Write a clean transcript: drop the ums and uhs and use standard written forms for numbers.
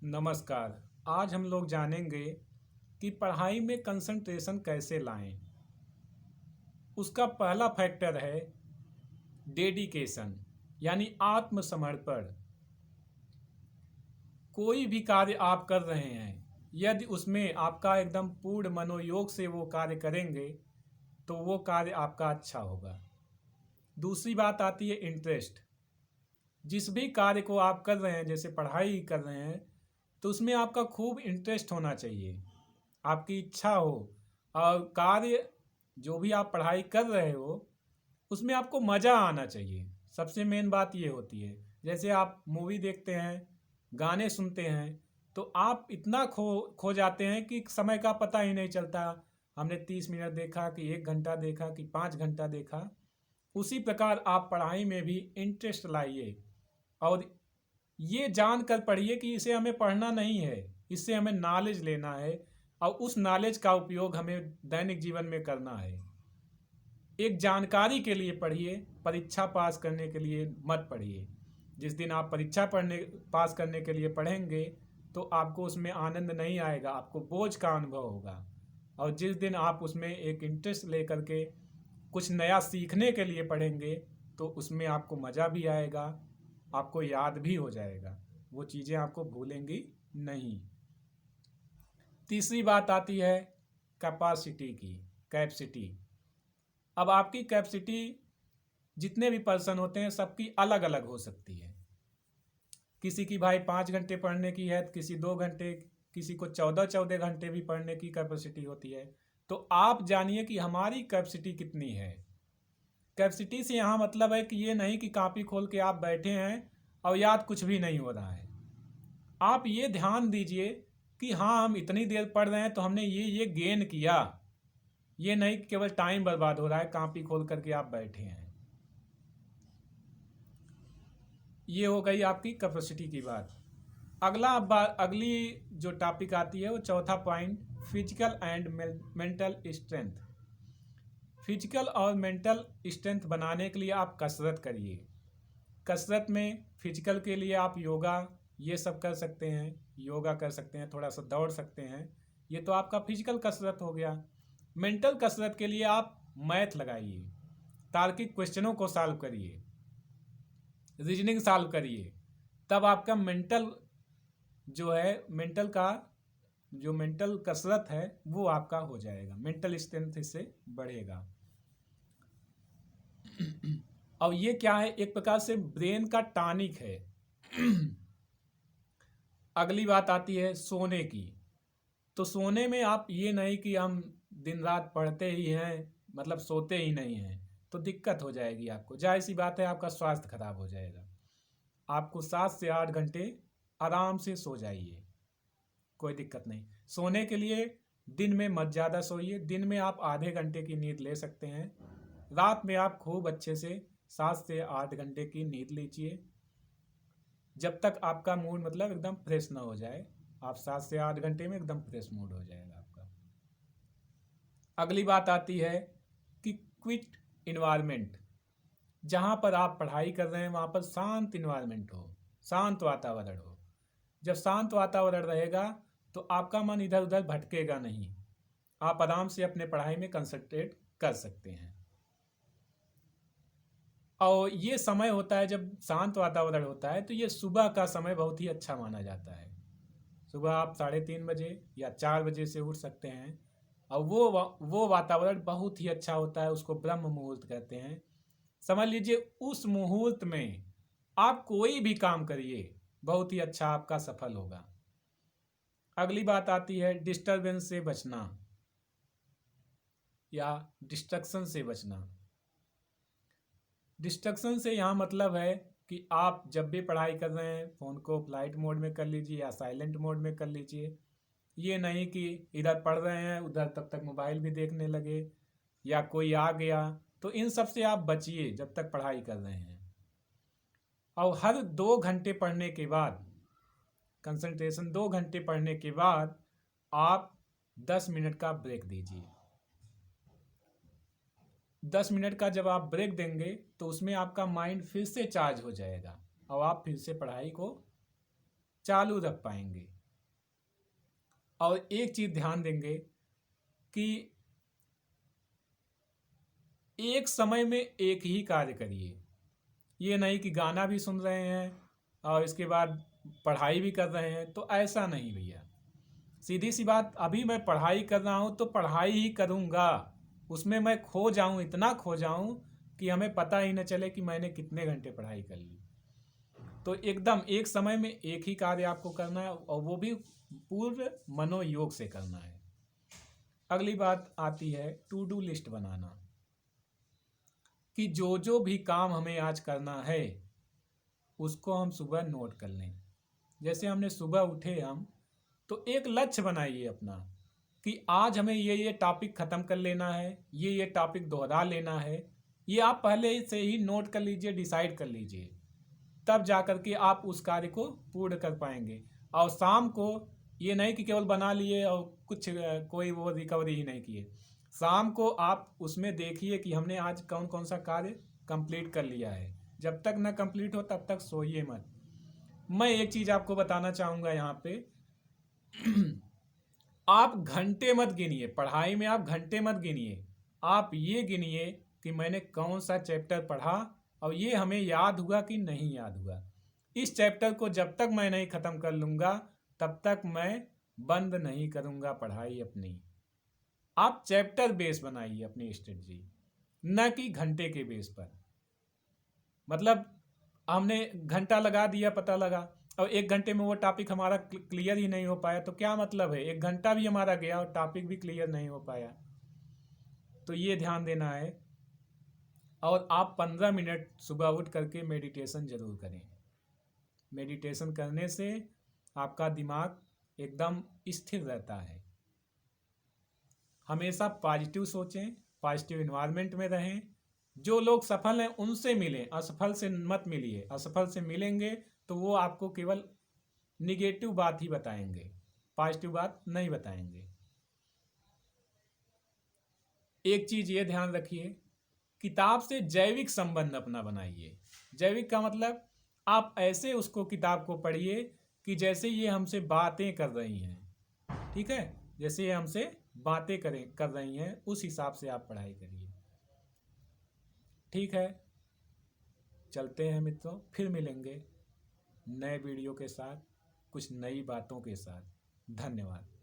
नमस्कार। आज हम लोग जानेंगे कि पढ़ाई में कंसंट्रेशन कैसे लाएं। उसका पहला फैक्टर है डेडिकेशन यानी आत्मसमर्पण। कोई भी कार्य आप कर रहे हैं, यदि उसमें आपका एकदम पूर्ण मनोयोग से वो कार्य करेंगे तो वो कार्य आपका अच्छा होगा। दूसरी बात आती है इंटरेस्ट। जिस भी कार्य को आप कर रहे हैं, जैसे पढ़ाई कर रहे हैं, तो उसमें आपका खूब इंटरेस्ट होना चाहिए, आपकी इच्छा हो। और कार्य जो भी आप पढ़ाई कर रहे हो उसमें आपको मज़ा आना चाहिए। सबसे मेन बात ये होती है। जैसे आप मूवी देखते हैं, गाने सुनते हैं, तो आप इतना खो जाते हैं कि समय का पता ही नहीं चलता। हमने 30 मिनट देखा कि 1 घंटा देखा कि 5 घंटा देखा। उसी प्रकार आप पढ़ाई में भी इंटरेस्ट लाइए और ये जान कर पढ़िए कि इसे हमें पढ़ना नहीं है, इससे हमें नॉलेज लेना है और उस नॉलेज का उपयोग हमें दैनिक जीवन में करना है। एक जानकारी के लिए पढ़िए, परीक्षा पास करने के लिए मत पढ़िए। जिस दिन आप परीक्षा पास करने के लिए पढ़ेंगे तो आपको उसमें आनंद नहीं आएगा, आपको बोझ का अनुभव होगा। और जिस दिन आप उसमें एक इंटरेस्ट लेकर के कुछ नया सीखने के लिए पढ़ेंगे तो उसमें आपको मज़ा भी आएगा, आपको याद भी हो जाएगा, वो चीज़ें आपको भूलेंगी नहीं। तीसरी बात आती है कैपेसिटी की, कैपेसिटी। अब आपकी कैपेसिटी जितने भी पर्सन होते हैं सबकी अलग अलग हो सकती है। किसी की भाई 5 घंटे पढ़ने की है, किसी 2 घंटे, किसी को 14-14 घंटे भी पढ़ने की कैपेसिटी होती है। तो आप जानिए कि हमारी कैपेसिटी कितनी है। कैपेसिटी से यहाँ मतलब है कि ये नहीं कि कॉपी खोल के आप बैठे हैं और याद कुछ भी नहीं हो रहा है। आप ये ध्यान दीजिए कि हाँ, हम इतनी देर पढ़ रहे हैं तो हमने ये गेन किया। ये नहीं कि केवल टाइम बर्बाद हो रहा है, कॉपी खोल करके आप बैठे हैं। ये हो गई आपकी कैपेसिटी की बात। अगली जो टॉपिक आती है वो चौथा point, physical and mental strength. Physical और मेंटल स्ट्रेंथ बनाने के लिए आप कसरत करिए। कसरत में फिजिकल के लिए आप योगा ये सब कर सकते हैं, योगा कर सकते हैं, थोड़ा सा दौड़ सकते हैं, ये तो आपका फिजिकल कसरत हो गया। मेंटल कसरत के लिए आप मैथ लगाइए, तार्किक क्वेश्चनों को सॉल्व करिए, रीजनिंग सॉल्व करिए। तब आपका मेंटल जो है, मेंटल कसरत है वो आपका हो जाएगा, मेंटल स्ट्रेंथ इससे बढ़ेगा। और ये क्या है, एक प्रकार से ब्रेन का टॉनिक है। अगली बात आती है सोने की। तो सोने में आप ये नहीं कि हम दिन रात पढ़ते ही हैं, मतलब सोते ही नहीं हैं, तो दिक्कत हो जाएगी आपको। जाहिर सी बात है, आपका स्वास्थ्य खराब हो जाएगा। आपको 7 से 8 घंटे आराम से सो जाइए, कोई दिक्कत नहीं। सोने के लिए दिन में मत ज़्यादा सोइए, दिन में आप आधे घंटे की नींद ले सकते हैं। रात में आप खूब अच्छे से 7 से 8 घंटे की नींद लीजिए, जब तक आपका मूड मतलब एकदम फ्रेश ना हो जाए। आप 7 से 8 घंटे में एकदम फ्रेश मूड हो जाएगा आपका। अगली बात आती है कि क्विट इन्वायरमेंट। जहाँ पर आप पढ़ाई कर रहे हैं वहाँ पर शांत इन्वायरमेंट हो, शांत वातावरण हो। जब शांत वातावरण रहेगा तो आपका मन इधर उधर भटकेगा नहीं, आप आराम से अपने पढ़ाई में कंसंट्रेट कर सकते हैं। और ये समय होता है जब शांत वातावरण होता है, तो ये सुबह का समय बहुत ही अच्छा माना जाता है। सुबह आप 3:30 बजे या 4 बजे से उठ सकते हैं और वो वातावरण बहुत ही अच्छा होता है, उसको ब्रह्म मुहूर्त कहते हैं। समझ लीजिए उस मुहूर्त में आप कोई भी काम करिए, बहुत ही अच्छा आपका सफल होगा। अगली बात आती है डिस्टरबेंस से बचना या डिस्ट्रक्शन से बचना। डिस्ट्रक्शन से यहाँ मतलब है कि आप जब भी पढ़ाई कर रहे हैं फ़ोन को फ्लाइट मोड में कर लीजिए या साइलेंट मोड में कर लीजिए। ये नहीं कि इधर पढ़ रहे हैं उधर तब तक मोबाइल भी देखने लगे या कोई आ गया, तो इन सब से आप बचिए जब तक पढ़ाई कर रहे हैं। और हर 2 घंटे पढ़ने के बाद, कंसंट्रेशन 2 घंटे पढ़ने के बाद आप 10 मिनट का ब्रेक दीजिए। 10 मिनट का जब आप ब्रेक देंगे तो उसमें आपका माइंड फिर से चार्ज हो जाएगा और आप फिर से पढ़ाई को चालू रख पाएंगे। और एक चीज़ ध्यान देंगे कि एक समय में एक ही कार्य करिए। ये नहीं कि गाना भी सुन रहे हैं और इसके बाद पढ़ाई भी कर रहे हैं, तो ऐसा नहीं भैया। सीधी सी बात, अभी मैं पढ़ाई कर रहा हूँ तो पढ़ाई ही करूँगा, उसमें मैं खो जाऊँ, इतना खो जाऊँ कि हमें पता ही न चले कि मैंने कितने घंटे पढ़ाई कर ली। तो एकदम एक समय में एक ही कार्य आपको करना है, और वो भी पूर्ण मनोयोग से करना है। अगली बात आती है टू डू लिस्ट बनाना, कि जो जो भी काम हमें आज करना है उसको हम सुबह नोट कर लें। जैसे हमने सुबह उठे हम, तो एक लक्ष्य बनाइए अपना कि आज हमें ये टॉपिक ख़त्म कर लेना है, ये टॉपिक दोहरा लेना है। ये आप पहले से ही नोट कर लीजिए, डिसाइड कर लीजिए, तब जा कर के आप उस कार्य को पूर्ण कर पाएंगे। और शाम को ये नहीं कि केवल बना लिए और कुछ कोई वो रिकवरी ही नहीं किए। शाम को आप उसमें देखिए कि हमने आज कौन कौन सा कार्य कंप्लीट कर लिया है। जब तक ना कंप्लीट हो तब तक सोइए मत। मैं एक चीज़ आपको बताना चाहूँगा यहाँ पे आप घंटे मत गिनिए, पढ़ाई में आप घंटे मत गिनिए। आप ये गिनिए कि मैंने कौन सा चैप्टर पढ़ा और ये हमें याद हुआ कि नहीं याद हुआ। इस चैप्टर को जब तक मैं नहीं ख़त्म कर लूँगा तब तक मैं बंद नहीं करूँगा पढ़ाई अपनी। आप चैप्टर बेस बनाइए अपनी स्ट्रेटजी, न कि घंटे के बेस पर। मतलब हमने घंटा लगा दिया, पता लगा और एक घंटे में वो टॉपिक हमारा क्लियर ही नहीं हो पाया, तो क्या मतलब है, एक घंटा भी हमारा गया और टॉपिक भी क्लियर नहीं हो पाया। तो ये ध्यान देना है। और आप 15 मिनट सुबह उठ करके मेडिटेशन जरूर करें। मेडिटेशन करने से आपका दिमाग एकदम स्थिर रहता है। हमेशा पॉजिटिव सोचें, पॉजिटिव इन्वायरमेंट में रहें। जो लोग सफल हैं उनसे मिलें, असफल से मत मिलिए। असफल से मिलेंगे तो वो आपको केवल निगेटिव बात ही बताएंगे, पॉजिटिव बात नहीं बताएंगे। एक चीज़ ये ध्यान रखिए, किताब से जैविक संबंध अपना बनाइए। जैविक का मतलब आप ऐसे उसको किताब को पढ़िए कि जैसे ये हमसे बातें कर रही हैं। ठीक है, जैसे ये हमसे बातें कर रही हैं, उस हिसाब से आप पढ़ाई करिए। ठीक है, चलते हैं मित्रों, फिर मिलेंगे नए वीडियो के साथ, कुछ नई बातों के साथ। धन्यवाद।